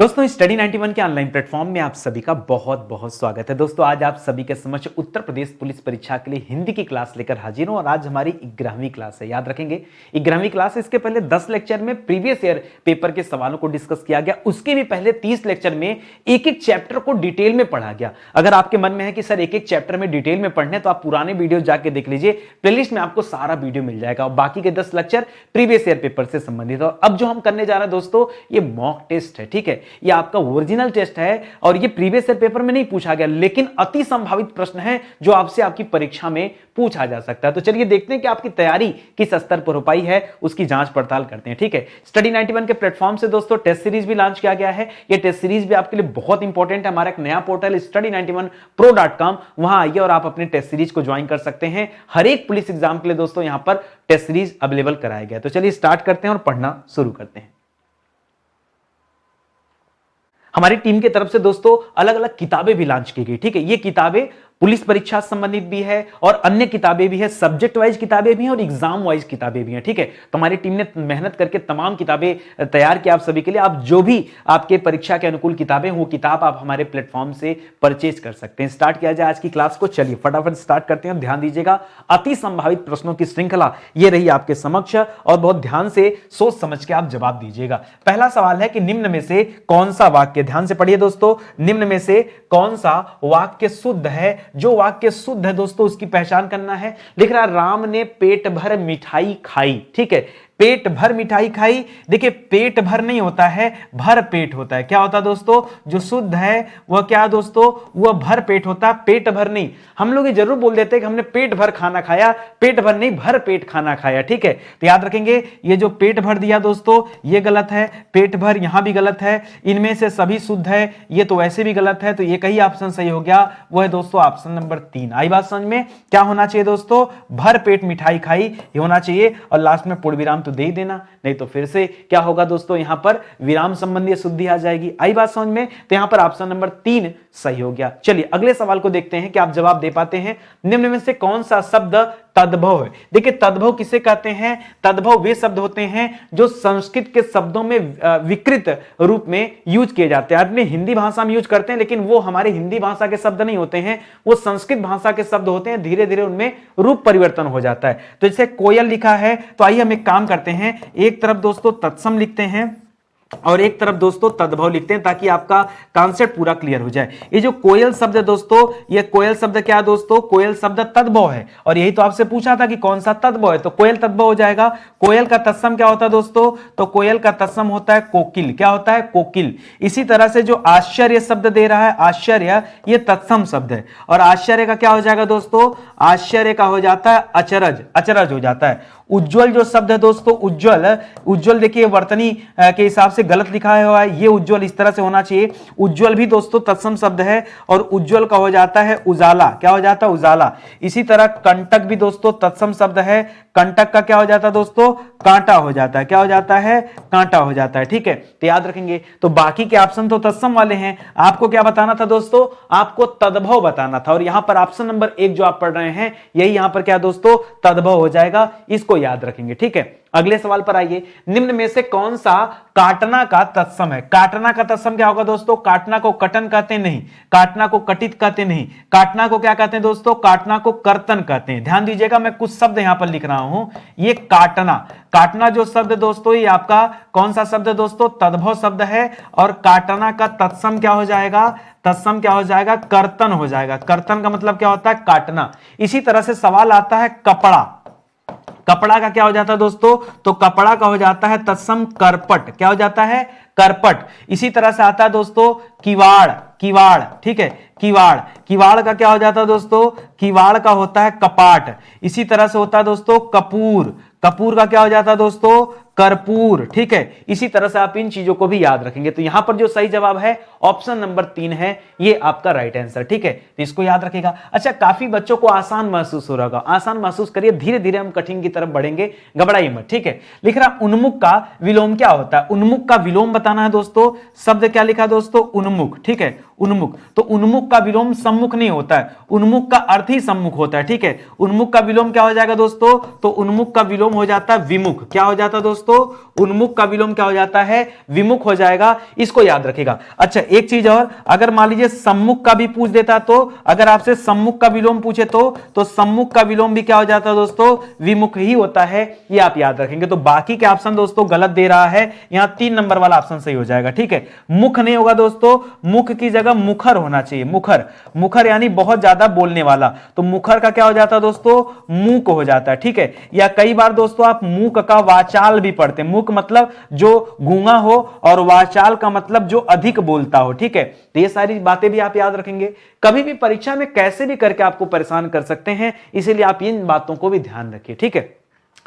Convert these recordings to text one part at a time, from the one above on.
दोस्तों स्टडी 91 के online platform में आप सभी का बहुत बहुत स्वागत है। दोस्तों आज आप सभी के समक्ष उत्तर प्रदेश पुलिस परीक्षा के लिए हिंदी की क्लास लेकर हाजिर हूं और आज हमारी 11वीं क्लास है। याद रखेंगे 11वीं क्लास है। इसके पहले 10 लेक्चर में प्रीवियस ईयर पेपर के सवालों को डिस्कस किया गया। उसके भी पहले 30 लेक्चर में एक एक चैप्टर को डिटेल में पढ़ा गया। अगर आपके मन में है कि सर एक एक चैप्टर में डिटेल में पढ़ने तो आप पुराने वीडियो जाके देख लीजिए, प्लेलिस्ट में आपको सारा वीडियो मिल जाएगा और बाकी के 10 लेक्चर प्रीवियस ईयर पेपर से संबंधित। और अब जो हम करने जा रहे हैं दोस्तों ये मॉक टेस्ट है, ठीक है। ये आपका ओरिजिनल टेस्ट है और ये प्रीवियस ईयर पेपर में नहीं पूछा गया, लेकिन अति संभावित प्रश्न है जो आपसे आपकी परीक्षा में पूछा जा सकता है। तो चलिए देखते हैं कि आपकी तैयारी किस स्तर पर हो पाई है, उसकी जांच पड़ताल करते हैं, ठीक है। स्टडी 91 के प्लेटफॉर्म से दोस्तों टेस्ट सीरीज भी लॉन्च किया गया है। ये टेस्ट सीरीज भी आपके लिए बहुत इंपॉर्टेंट है। हमारा एक नया पोर्टल study91pro.com, वहां आइए और आप अपने टेस्ट सीरीज को ज्वाइन कर सकते हैं। हर एक पुलिस एग्जाम के लिए दोस्तों यहां पर टेस्ट सीरीज अवेलेबल कराया गया। तो चलिए स्टार्ट करते हैं और पढ़ना शुरू करते हैं। हमारी टीम की तरफ से दोस्तों अलग अलग किताबें भी लॉन्च की गई, ठीक है। ये किताबें पुलिस परीक्षा से संबंधित भी है और अन्य किताबें भी है, सब्जेक्ट वाइज किताबें भी हैं और एग्जाम वाइज किताबें भी हैं, ठीक है। तो हमारी टीम ने मेहनत करके तमाम किताबें तैयार की आप सभी के लिए। आप जो भी आपके परीक्षा के अनुकूल किताबें वो किताब आप हमारे प्लेटफॉर्म से परचेज कर सकते हैं। स्टार्ट किया जाए आज की क्लास को। चलिए फटाफट स्टार्ट करते हैं। ध्यान दीजिएगा, अति संभावित प्रश्नों की श्रृंखला ये रही आपके समक्ष और बहुत ध्यान से सोच समझ के आप जवाब दीजिएगा। पहला सवाल है कि निम्न में से कौन सा वाक्य, ध्यान से पढ़िए दोस्तों, निम्न में से कौन सा वाक्य शुद्ध है। जो वाक्य शुद्ध है दोस्तों उसकी पहचान करना है। लिख रहा राम ने पेट भर मिठाई खाई, ठीक है। पेट भर मिठाई खाई, देखिए पेट भर नहीं होता है, भर पेट होता है। क्या होता है दोस्तों, जो शुद्ध है वह क्या दोस्तों, वह भर पेट होता है, पेट भर नहीं। हम लोग ये जरूर बोल देते हैं कि हमने पेट भर खाना खाया, पेट भर नहीं भर पेट खाना खाया, ठीक है। तो याद रखेंगे ये जो पेट भर दिया दोस्तों ये गलत है, पेट भर यहां भी गलत है, इनमें से सभी शुद्ध है, ये तो वैसे भी गलत है। तो ये कहीं ऑप्शन सही हो गया, वो है दोस्तों ऑप्शन नंबर 3। आई बात समझ में। क्या होना चाहिए दोस्तों, भर पेट मिठाई खाई ये होना चाहिए और लास्ट में पूर्ण विराम दे ही देना, नहीं तो फिर से क्या होगा दोस्तों, यहां पर विराम संबंधी शुद्धि आ जाएगी। आई बात समझ में। तो यहां पर ऑप्शन नंबर 3 सही हो गया। चलिए अगले सवाल को देखते हैं कि आप जवाब दे पाते हैं। निम्न में से कौन सा शब्द तद्भव है। देखिए तद्भव किसे कहते हैं, तद्भव वे शब्द होते हैं जो संस्कृत के शब्दों में विकृत रूप में यूज किए जाते हैं। अपने हिंदी भाषा में यूज करते हैं लेकिन वो हमारे हिंदी भाषा के शब्द नहीं होते हैं, वो संस्कृत भाषा के शब्द होते हैं। धीरे धीरे उनमें रूप परिवर्तन हो जाता है। तो जैसे कोयल लिखा है, तो आइए हम एक काम करते हैं, एक तरफ दोस्तों तत्सम लिखते हैं और एक तरफ दोस्तों तद्भव लिखते हैं ताकि आपका कॉन्सेप्ट पूरा क्लियर हो जाए। ये जो कोयल शब्द है दोस्तों, ये कोयल शब्द क्या है दोस्तों, कोयल शब्द तद्भव है और यही तो आपसे पूछा था कि कौन सा तद्भव है, तो कोयल तद्भव हो जाएगा। कोयल का तत्सम क्या होता है दोस्तों, तो कोयल का तत्सम होता है कोकिल। क्या होता है, कोकिल। इसी तरह से जो आश्चर्य शब्द दे रहा है, आश्चर्य ये तत्सम शब्द है और आश्चर्य का क्या हो जाएगा दोस्तों, आश्चर्य का हो जाता है अचरज, अचरज हो जाता है। उज्जवल जो शब्द है दोस्तों, उज्जवल, उज्जवल देखिए वर्तनी के हिसाब से गलत लिखा है, ये उज्जवल इस तरह से होना चाहिए। उज्जवल भी दोस्तों तत्सम शब्द है और उज्जवल का हो जाता है उजाला। क्या हो जाता है, उजाला। इसी तरह कंटक भी दोस्तों तत्सम शब्द है, कंटक का क्या हो जाता है दोस्तों, कांटा हो जाता है। क्या हो जाता है, कांटा हो जाता है, ठीक है। तो याद रखेंगे। तो बाकी के ऑप्शन तो तत्सम वाले हैं, आपको क्या बताना था दोस्तों, आपको तद्भव बताना था और यहां पर ऑप्शन नंबर 1 जो आप पढ़ रहे हैं यही यहां पर क्या दोस्तों, तद्भव हो जाएगा। इसको याद रखेंगे, ठीक है। अगले सवाल पर आइए। निम्न में से कौन सा काटना का तत्सम है। काटना का तत्सम क्या होगा दोस्तों, काटना को कटन कहते नहीं, काटना को कटित कहते नहीं, काटना को क्या कहते हैं दोस्तों, काटना को कर्तन कहते हैं। ध्यान दीजिएगा, मैं कुछ शब्द यहां पर लिख रहा हूं। ये काटना, काटना जो शब्द दोस्तों ये आपका कौन सा शब्द है दोस्तों, तद्भव शब्द है और काटना का तत्सम क्या हो जाएगा, तत्सम क्या हो जाएगा, कर्तन हो जाएगा। कर्तन का मतलब क्या होता है, काटना। इसी तरह से सवाल आता है कपड़ा, कपड़ा का क्या हो जाता है दोस्तों, तो कपड़ा का हो जाता है तत्सम करपट। क्या हो जाता है, करपट। इसी तरह से आता है दोस्तों किवाड़, किवाड़, ठीक है, किवाड़। किवाड़ का क्या हो जाता है दोस्तों, किवाड़ का होता है कपाट। इसी तरह से होता है दोस्तों कपूर, कपूर का क्या हो जाता है दोस्तों, कर्पूर, ठीक है। इसी तरह से आप इन चीजों को भी याद रखेंगे। तो यहां पर जो सही जवाब है ऑप्शन नंबर 3 है, ये आपका राइट आंसर, ठीक है। तो इसको याद रखेगा। अच्छा, काफी बच्चों को आसान महसूस हो रहा होगा, आसान महसूस करिए, धीरे धीरे हम कठिन की तरफ बढ़ेंगे, घबराइए मत, ठीक है। लिख रहा उन्मुख का विलोम क्या होता है, उन्मुख का विलोम बताना बताना है दोस्तों, शब्द क्या लिखा दोस्तों, उन्मुख, ठीक है, उन्मुख। तो उन्मुख का विलोम सम्मुख नहीं होता है, उन्मुख का अर्थ ही सम्मुख होता है, ठीक है। उन्मुख का विलोम क्या हो जाएगा दोस्तों, तो उन्मुख का विलोम हो जाता है विमुख। क्या हो जाता है दोस्तों, उन्मुख का विलोम क्या हो जाता है, विमुख हो जाएगा, इसको याद रखेगा। अच्छा एक चीज और, अगर मान लीजिए सम्मुख का भी पूछ देता, तो अगर आपसे सम्मुख का विलोम पूछे तो सम्मुख का विलोम भी क्या हो जाता है दोस्तों, विमुख ही होता है, ये आप याद रखेंगे। तो बाकी के ऑप्शन दोस्तों गलत दे रहा है, यहां 3 नंबर वाला ऑप्शन सही हो जाएगा, ठीक है। मुख नहीं होगा दोस्तों, मुख की जगह मुखर होना चाहिए, मुखर, मुखर यानी बहुत ज्यादा बोलने वाला। तो मुखर का क्या हो जाता है दोस्तों, मूक हो जाता है, ठीक है। या कई बार दोस्तों आप मूक का वाचाल भी पढ़ते हैं, मूक मतलब जो गूंगा हो और वाचाल का मतलब जो अधिक बोलता हो, ठीक है। तो ये सारी बातें भी आप याद रखेंगे, कभी भी परीक्षा में कैसे भी करके आपको परेशान कर सकते हैं, इसीलिए आप इन बातों को भी ध्यान रखिए, ठीक है।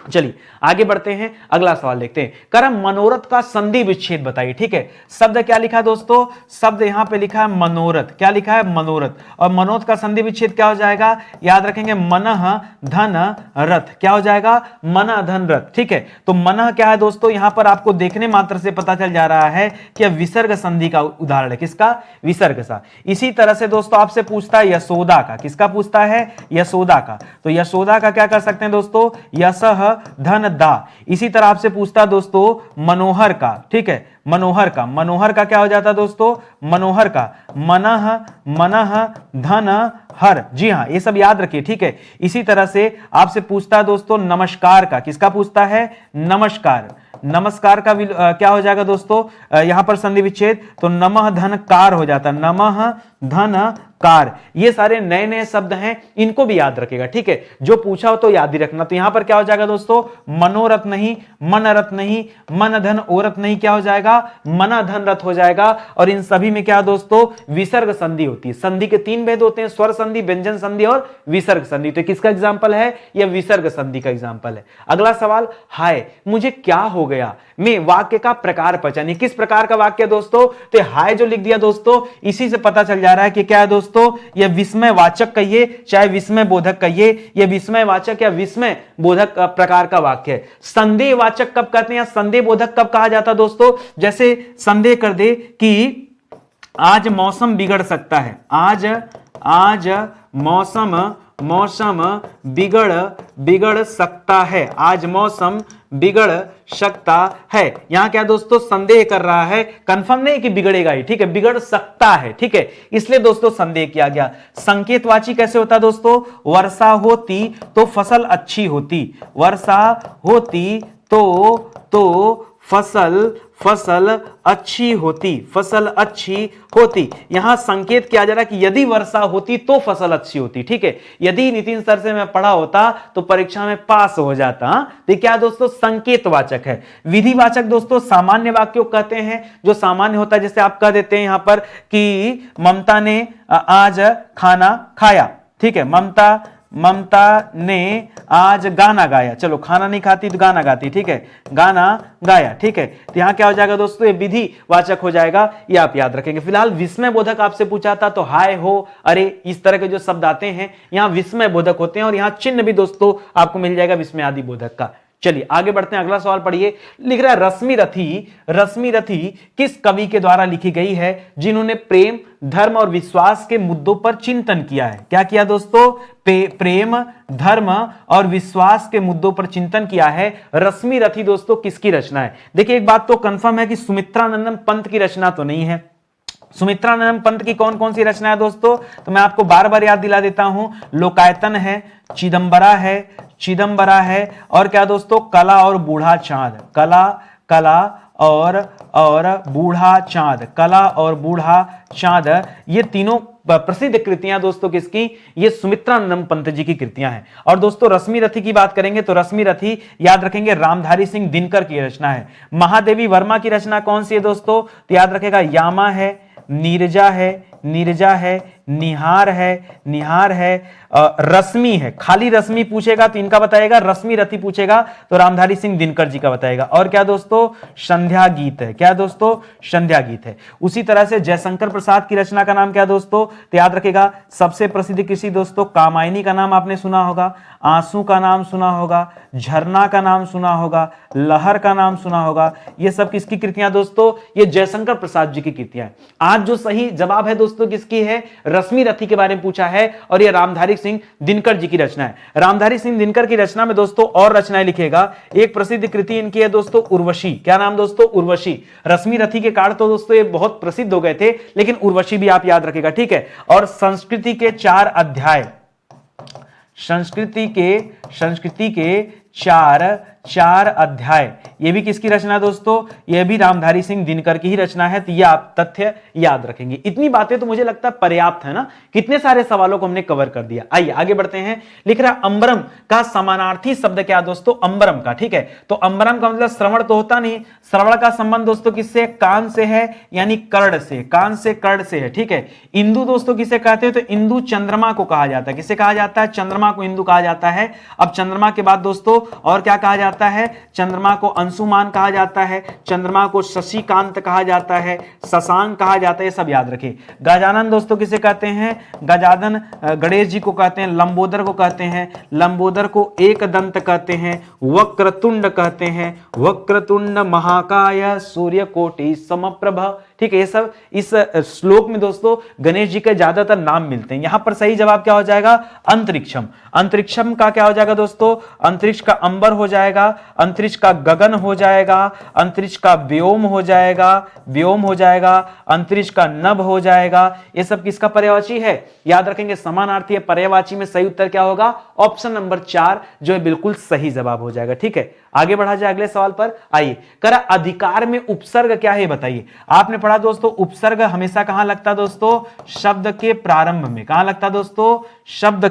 चलिए आगे बढ़ते हैं, अगला सवाल देखते हैं। करम मनोरथ का संधि विच्छेद बताइए, ठीक है। शब्द क्या लिखा है दोस्तों, शब्द यहां पे लिखा है मनोरथ, क्या लिखा है, मनोरथ। और मनोरथ का संधि विच्छेद क्या हो जाएगा, याद रखेंगे, मनः धन रथ, क्या हो जाएगा, मनः धन रथ, ठीक है। तो मनः क्या है दोस्तों, यहां पर आपको देखने मात्र से पता चल जा रहा है कि विसर्ग संधि का उदाहरण है, किसका, विसर्ग सा। इसी तरह से दोस्तों आपसे पूछता है यशोदा का, किसका पूछता है, यशोदा का। तो यशोदा का क्या कर सकते हैं दोस्तों, यशः धन दा। इसी तरह आपसे पूछता दोस्तों मनोहर का, ठीक है, मनोहर का, मनोहर का क्या हो जाता दोस्तों, मनोहर का मनः, मनः धन हर, जी हां ये सब याद रखिए, ठीक है। इसी तरह से आपसे पूछता है दोस्तों नमस्कार का, किसका पूछता है, नमस्कार, नमस्कार का क्या हो जाएगा दोस्तों, यहां पर संधि विच्छेद, तो नमः धन कार हो जाता है, नमः धन कार। ये सारे नए नए शब्द हैं, इनको भी याद रखेगा, ठीक है। जो पूछा हो तो याद ही रखना। तो यहां पर क्या हो जाएगा दोस्तों, मनोरथ नहीं, मनरथ नहीं, मन धन औरत नहीं, क्या हो जाएगा, मना धन रथ हो जाएगा। और इन सभी में क्या दोस्तों, विसर्ग संधि होती है। संधि के 3 भेद होते हैं, स्वर संधि, व्यंजन संधि और विसर्ग संधि। तो किसका एग्जांपल है, यह विसर्ग संधि का एग्जांपल है। अगला सवाल, हाय मुझे क्या हो गया में वाक्य का प्रकार पहचानिए। किस प्रकार का वाक्य दोस्तों, तो हाय जो लिख दिया दोस्तों, इसी से पता चल जा रहा है कि क्या है दोस्तों, यह विस्मय वाचक कहिए चाहे विस्मय बोधक कहिए, यह विस्मय वाचक या विस्मय बोधक प्रकार का वाक्य है। संदेह वाचक कब कहते हैं या संदेह बोधक कब कहा जाता दोस्तों, जैसे संदेह कर दे कि आज मौसम बिगड़ सकता है, आज मौसम बिगड़ सकता है, आज मौसम बिगड़ सकता है। यहां क्या दोस्तों, संदेह कर रहा है, कंफर्म नहीं कि बिगड़ेगा ही, ठीक है, बिगड़ सकता है, ठीक है, इसलिए दोस्तों संदेह किया गया। संकेतवाची कैसे होता दोस्तों, वर्षा होती तो फसल अच्छी होती, वर्षा होती तो फसल अच्छी होती, फसल अच्छी होती। यहां संकेत किया जा रहा है कि यदि वर्षा होती तो फसल अच्छी होती, ठीक है। यदि नितिन सर से मैं पढ़ा होता तो परीक्षा में पास हो जाता। तो क्या दोस्तों, संकेतवाचक है। विधिवाचक दोस्तों सामान्य वाक्यों कहते हैं, जो सामान्य होता है, जैसे आप कह देते हैं यहां पर कि ममता ने आज खाना खाया, ठीक है, ममता ने आज गाना गाया। चलो खाना नहीं खाती तो गाना गाती, ठीक है, गाना गाया, ठीक है। तो यहां क्या हो जाएगा दोस्तों, ये विधि वाचक हो जाएगा, ये आप याद रखेंगे। फिलहाल विस्मय बोधक आपसे पूछा था, तो हाय हो, अरे, इस तरह के जो शब्द आते हैं यहां विस्मय बोधक होते हैं। और यहां चिन्ह भी दोस्तों आपको मिल जाएगा विस्मय आदि बोधक का। चलिए आगे बढ़ते हैं, अगला सवाल पढ़िए। लिख रहा है रश्मि रथी किस कवि के द्वारा लिखी गई है जिन्होंने प्रेम, धर्म और विश्वास के मुद्दों पर चिंतन किया है। क्या किया दोस्तों, प्रेम, धर्म और विश्वास के मुद्दों पर चिंतन किया है। रश्मि रथी दोस्तों किसकी रचना है। देखिए एक बात तो कंफर्म है कि सुमित्रानंदन पंत की रचना तो नहीं है। सुमित्रानंदन पंत की कौन कौन सी रचना है दोस्तों, तो मैं आपको बार बार याद दिला देता हूं। लोकायतन है, चिदंबरा है और क्या दोस्तों, कला और बूढ़ा चांद, कला और बूढ़ा चांद, कला और बूढ़ा चांद, ये तीनों प्रसिद्ध कृतियां दोस्तों किसकी, ये सुमित्रानंदन पंत जी की कृतियां हैं। और दोस्तों रश्मि रथी की बात करेंगे तो रश्मि रथी याद रखेंगे रामधारी सिंह दिनकर की रचना है। महादेवी वर्मा की रचना कौन सी है दोस्तों, तो याद रखेगा यामा है, नीरजा है, नीरजा है, निहार है, रश्मि है। खाली रश्मि पूछेगा तो इनका बताएगा, रश्मि रति पूछेगा तो रामधारी सिंह दिनकर जी का बताएगा। और क्या दोस्तों, संध्या गीत है। क्या दोस्तों, संध्या गीत है। उसी तरह से जयशंकर प्रसाद की रचना का नाम क्या दोस्तों, तो याद रखेगा सबसे प्रसिद्ध कृषि दोस्तों कामायनी का नाम आपने सुना होगा, आंसू का नाम सुना होगा, झरना का नाम सुना होगा, लहर का नाम सुना होगा। ये सब किसकी कृतियां दोस्तों, ये जयशंकर प्रसाद जी की कृतियां हैं। आज जो सही जवाब है दोस्तों किसकी है, रश्मि रथी के बारे में पूछा है और ये रामधारी सिंह दिनकर जी की रचना है। रामधारी सिंह दिनकर की रचना में दोस्तों और रचनाएं लिखेगा। एक प्रसिद्ध कृति इनकी है दोस्तों उर्वशी। क्या नाम दोस्तों, उर्वशी। रश्मि रथी के कार्ड तो दोस्तों ये बहुत प्रसिद्ध हो गए थे, लेकिन उर्वशी भी आप याद रखेगा, ठीक है। और संस्कृति के 4 अध्याय, संस्कृति के चार अध्याय, ये भी किसकी रचना है दोस्तों, ये भी रामधारी सिंह दिनकर की ही रचना है। तो ये आप तथ्य याद रखेंगे। इतनी बातें तो मुझे लगता है पर्याप्त है ना, कितने सारे सवालों को हमने कवर कर दिया। आइए आगे बढ़ते हैं। लिख रहा अंबरम का समानार्थी शब्द क्या दोस्तों, अंबरम का, ठीक है। तो अंबरम का मतलब श्रवण तो होता नहीं, श्रवण का संबंध दोस्तों किससे, कान से है, यानी कर्ण से, कान से कर्ण से है, ठीक है। इंदु दोस्तों किसे कहते हैं, तो इंदु चंद्रमा को कहा जाता है। किसे कहा जाता है, चंद्रमा को इंदु कहा जाता है। अब चंद्रमा के बाद दोस्तों और क्या कहा जाता है, चंद्रमा को अंशुमान कहा जाता है, चंद्रमा को शशिकांत कहा जाता है, शशांक कहा जाता है, ये सब याद रखें। गजानन दोस्तों किसे कहते हैं, गजानन गणेश जी को कहते हैं, लंबोदर को कहते हैं, लंबोदर को एक दंत कहते हैं, वक्रतुंड कहते हैं, वक्रतुंड महाकाय सूर्यकोटि समप्रभ, ठीक है। ये सब इस श्लोक में दोस्तों गणेश जी के ज्यादातर नाम मिलते हैं। यहां पर सही जवाब क्या हो जाएगा, अंतरिक्षम। अंतरिक्षम का क्या हो जाएगा दोस्तों, अंतरिक्ष का अंबर हो जाएगा, अंतरिक्ष का गगन हो जाएगा, अंतरिक्ष का व्योम हो जाएगा, व्योम हो जाएगा, अंतरिक्ष का नभ हो जाएगा। ये सब किसका पर्यायवाची है, याद रखेंगे समानार्थी है। पर्यायवाची में सही उत्तर क्या होगा, ऑप्शन नंबर 4 जो है बिल्कुल सही जवाब हो जाएगा, ठीक है। आगे बढ़ा जाए अगले सवाल पर। आइए, करा अधिकार में उपसर्ग क्या है बताइए। आपने पढ़ा दोस्तों उपसर्ग हमेशा कहां लगता है दोस्तों, शब्द के प्रारंभ में। कहां लगता है दोस्तों, शब्द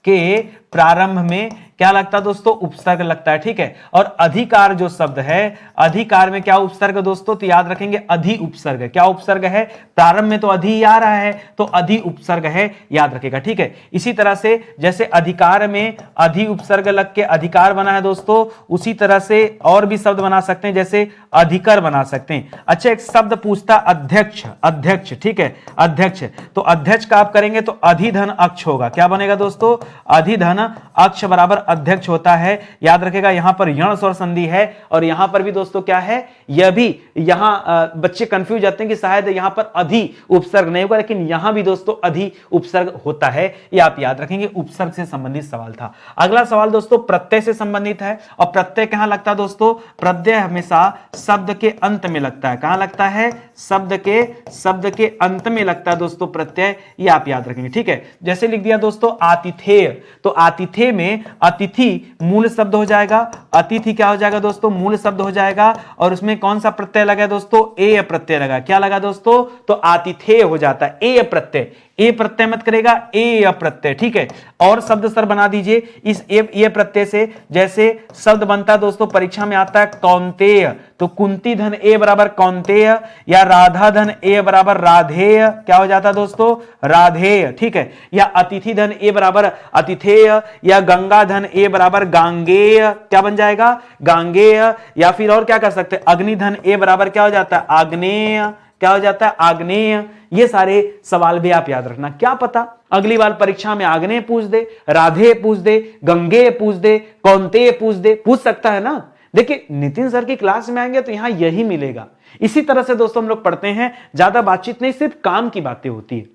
के प्रारंभ में क्या लगता है दोस्तों, उपसर्ग लगता है, ठीक है। और अधिकार जो शब्द है, अधिकार में क्या उपसर्ग दोस्तों, तो याद रखेंगे अधि उपसर्ग। क्या उपसर्ग है, प्रारंभ में तो अधि आ रहा है तो अधि उपसर्ग है, याद रखेगा, ठीक है। इसी तरह से जैसे अधिकार में अधि उपसर्ग लग के अधिकार बना है दोस्तों, उसी तरह से और भी शब्द बना सकते हैं, जैसे अधिकर बना सकते हैं। अच्छा, एक शब्द पूछता अध्यक्ष, अध्यक्ष, ठीक है, अध्यक्ष। तो अध्यक्ष का आप करेंगे तो अधिधन अक्ष होगा। क्या बनेगा दोस्तों, अधिधन अक्ष बराबर अध्यक्ष होता है, याद रखेगा। यहां पर यण स्वर संधि है और यहां पर भी दोस्तों क्या है, यह भी यहां बच्चे कंफ्यूज जाते हैं कि शायद यहां पर अधि उपसर्ग नहीं होगा, लेकिन यहां भी दोस्तों अधि उपसर्ग होता है, ये आप याद रखेंगे। उपसर्ग से संबंधित सवाल था। अगला सवाल दोस्तों प्रत्यय से संबंधित है। और प्रत्यय कहां लगता है दोस्तों, प्रत्यय हमेशा शब्द के अंत में लगता है। कहां लगता है, शब्द के अंत में लगता है दोस्तों प्रत्यय, ये आप याद रखेंगे, ठीक है। जैसे लिख दिया दोस्तों आतिथेय, तो आतिथेय में अतिथि मूल शब्द हो जाएगा। अतिथि क्या हो जाएगा दोस्तों, मूल शब्द हो जाएगा। और उसमें कौन सा प्रत्यय लगा दोस्तों, ए प्रत्यय लगा। क्या लगा दोस्तों, तो आतिथेय हो जाता है ए प्रत्यय। ए प्रत्यय मत करेगा, ए प्रत्यय, ठीक है। और शब्द सर बना दीजिए इस ए प्रत्यय से। जैसे शब्द बनता है दोस्तों, परीक्षा में आता है कौंतेय, तो कुंती धन ए बराबर कौंतेय, या राधा धन ए बराबर राधेय, क्या हो जाता है दोस्तों, राधेय, ठीक है। या अतिथि धन ए बराबर अतिथेय, या गंगा धन ए बराबर गांगेय, क्या बन जाएगा, गांगेय। या फिर और क्या कर सकते हैं, अग्नि धन ए बराबर क्या हो जाता है, आग्नेय, क्या हो जाता है, आग्नेय। ये सारे सवाल भी आप याद रखना। क्या पता अगली बार परीक्षा में आग्नेय पूछ दे, राधे पूछ दे, गंगे पूछ दे, कौंतेय पूछ सकता है ना। देखिए नितिन सर की क्लास में आएंगे तो यहां यही मिलेगा। इसी तरह से दोस्तों हम लोग पढ़ते हैं, ज्यादा बातचीत नहीं, सिर्फ काम की बातें होती है।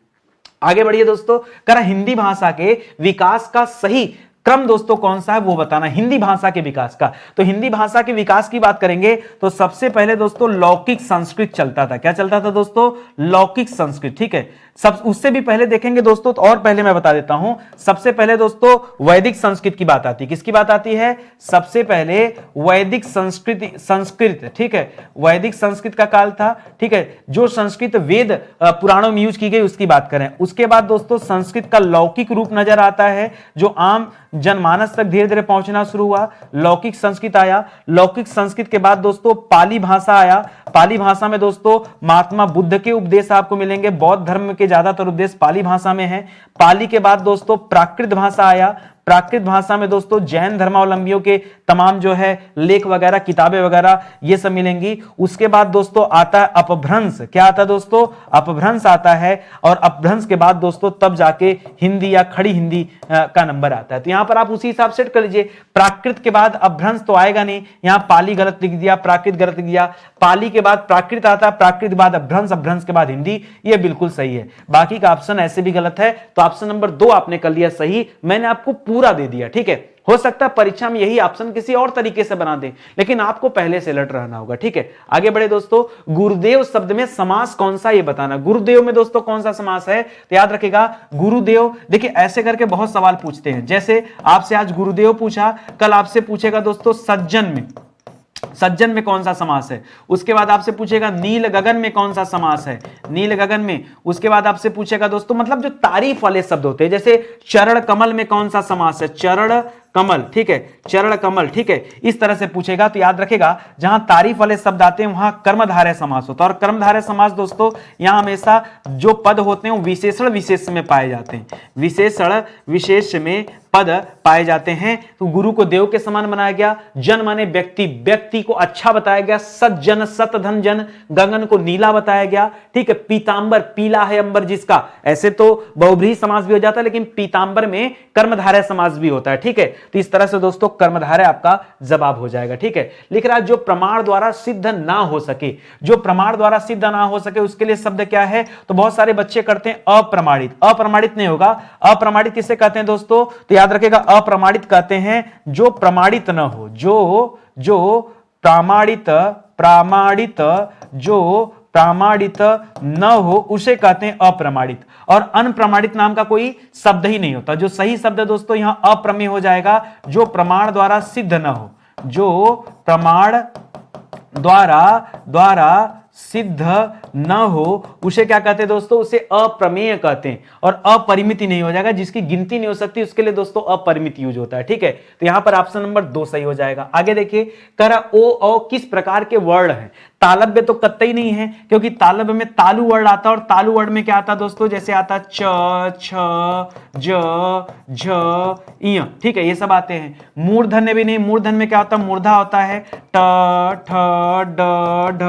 आगे बढ़िए दोस्तों, करा हिंदी भाषा के विकास का सही क्रम दोस्तों कौन सा है वो बताना। हिंदी भाषा के विकास का, तो हिंदी भाषा के विकास की बात करेंगे तो सबसे पहले दोस्तों लौकिक संस्कृत चलता था। क्या चलता था दोस्तों, लौकिक संस्कृत, ठीक है। सब उससे भी पहले देखेंगे दोस्तों, तो और पहले मैं बता देता हूं, सबसे पहले दोस्तों वैदिक संस्कृत की बात आती है। किसकी बात आती है, सबसे पहले वैदिक संस्कृत, ठीक है। वैदिक संस्कृत का काल था, ठीक है, जो संस्कृत वेद पुराणों में यूज की गई उसकी बात करें। उसके बाद दोस्तों संस्कृत का लौकिक रूप नजर आता है, जो आम जनमानस तक धीरे धीरे पहुंचना शुरू हुआ। लौकिक संस्कृत आया। लौकिक संस्कृत के बाद दोस्तों पाली भाषा आया। पाली भाषा में दोस्तों महात्मा बुद्ध के उपदेश आपको मिलेंगे, बौद्ध धर्म के ज्यादातर उपदेश पाली भाषा में है। पाली के बाद दोस्तों प्राकृत भाषा आया, प्राकृत भाषा में दोस्तों जैन धर्मावलंबियों के तमाम जो है लेख वगैरह, किताबें वगैरह ये सब मिलेंगी। उसके बाद दोस्तों आता है अपभ्रंश। क्या आता है दोस्तों? अपभ्रंश आता है। और अपभ्रंश के बाद दोस्तों तब जाके हिंदी या खड़ी हिंदी का नंबर आता है। तो यहां पर आप उसी हिसाब सेट कर लीजिए, प्राकृत के बाद अपभ्रंश तो आएगा नहीं, यहां पाली गलत लिख दिया, प्राकृत गलत लिख दिया, पाली के बाद प्राकृत आता है, प्राकृत के बाद अपभ्रंश, अपभ्रंश के बाद हिंदी, ये बिल्कुल सही है। बाकी का ऑप्शन ऐसे भी गलत है, तो ऑप्शन नंबर 2 आपने कर लिया सही, मैंने आपको पूरा दे दिया। ठीक है, हो सकता है परीक्षा में यही ऑप्शन किसी और तरीके से बना दे, लेकिन आपको पहले से अलर्ट रहना होगा। ठीक है, आगे बढ़े दोस्तों। गुरुदेव शब्द में समास कौन सा, ये बताना। गुरुदेव में दोस्तों कौन सा समास है, तो याद रखेगा गुरुदेव। देखिए ऐसे करके बहुत सवाल पूछते हैं, जैसे आपसे आज गुरुदेव पूछा, कल आपसे पूछेगा दोस्तों सज्जन में, सज्जन में कौन सा समास है। उसके बाद आपसे पूछेगा नील गगन में कौन सा समास है, नील गगन में। उसके बाद आपसे पूछेगा दोस्तों मतलब जो तारीफ वाले शब्द होते हैं, जैसे चरण कमल में कौन सा समास है, चरण कमल। ठीक है, चरण कमल। ठीक है, इस तरह से पूछेगा। तो याद रखेगा जहां तारीफ वाले शब्द आते हैं वहां कर्मधारय समास होता है। और कर्मधारय समास दोस्तों यहां हमेशा जो पद होते हैं वो विशेषण विशेष में पाए जाते हैं, विशेषण विशेष में पद पाए जाते हैं। तो गुरु को देव के समान बनाया गया, जन माने व्यक्ति, व्यक्ति को अच्छा बताया गया, सज्जन सतधन जन, गगन को नीला बताया गया। ठीक है, पीतांबर, पीला है अंबर जिसका, ऐसे तो बहुब्रीहि समास भी हो जाता है, लेकिन पीतांबर में कर्मधारय समास भी होता है। ठीक है, तो इस तरह से दोस्तों कर्मधारय आपका जवाब हो जाएगा। ठीक है, लिख रहा है जो प्रमाण द्वारा सिद्ध ना हो सके, जो प्रमाण द्वारा सिद्ध ना हो सके उसके लिए शब्द क्या है, तो बहुत सारे बच्चे करते हैं अप्रमाणित। अप्रमाणित नहीं होगा, अप्रमाणित किसे कहते हैं दोस्तों, तो याद रखेगा अप्रमाणित कहते हैं जो प्रमाणित ना हो, जो प्रामाणित जो प्रामाणित न हो उसे कहते हैं अप्रमाणित। और अनप्रमाणित नाम का कोई शब्द ही नहीं होता। जो सही शब्द है दोस्तों यहां अप्रमेय हो जाएगा, जो प्रमाण द्वारा सिद्ध न हो, जो प्रमाण द्वारा सिद्ध न हो उसे क्या कहते हैं दोस्तों, उसे अप्रमेय कहते हैं। और अपरिमित नहीं हो जाएगा, जिसकी गिनती नहीं हो सकती उसके लिए दोस्तों अपरिमित यूज होता है। ठीक है, तो यहां पर ऑप्शन नंबर 2 सही हो जाएगा। आगे देखिए, कह रहा ओ किस प्रकार के वर्ण हैं। तालव्य तो कतई नहीं है, क्योंकि तालव्य में तालु वर्ण आता है। और तालु वर्ण में क्या आता है दोस्तों, जैसे आता च, छ, ज, झ, इय। ठीक है, ये सब आते हैं। मूर्धन्य भी नहीं, मूर्धन्य में क्या होता है, मूर्धा होता है, ट, ठ, ड, ढ,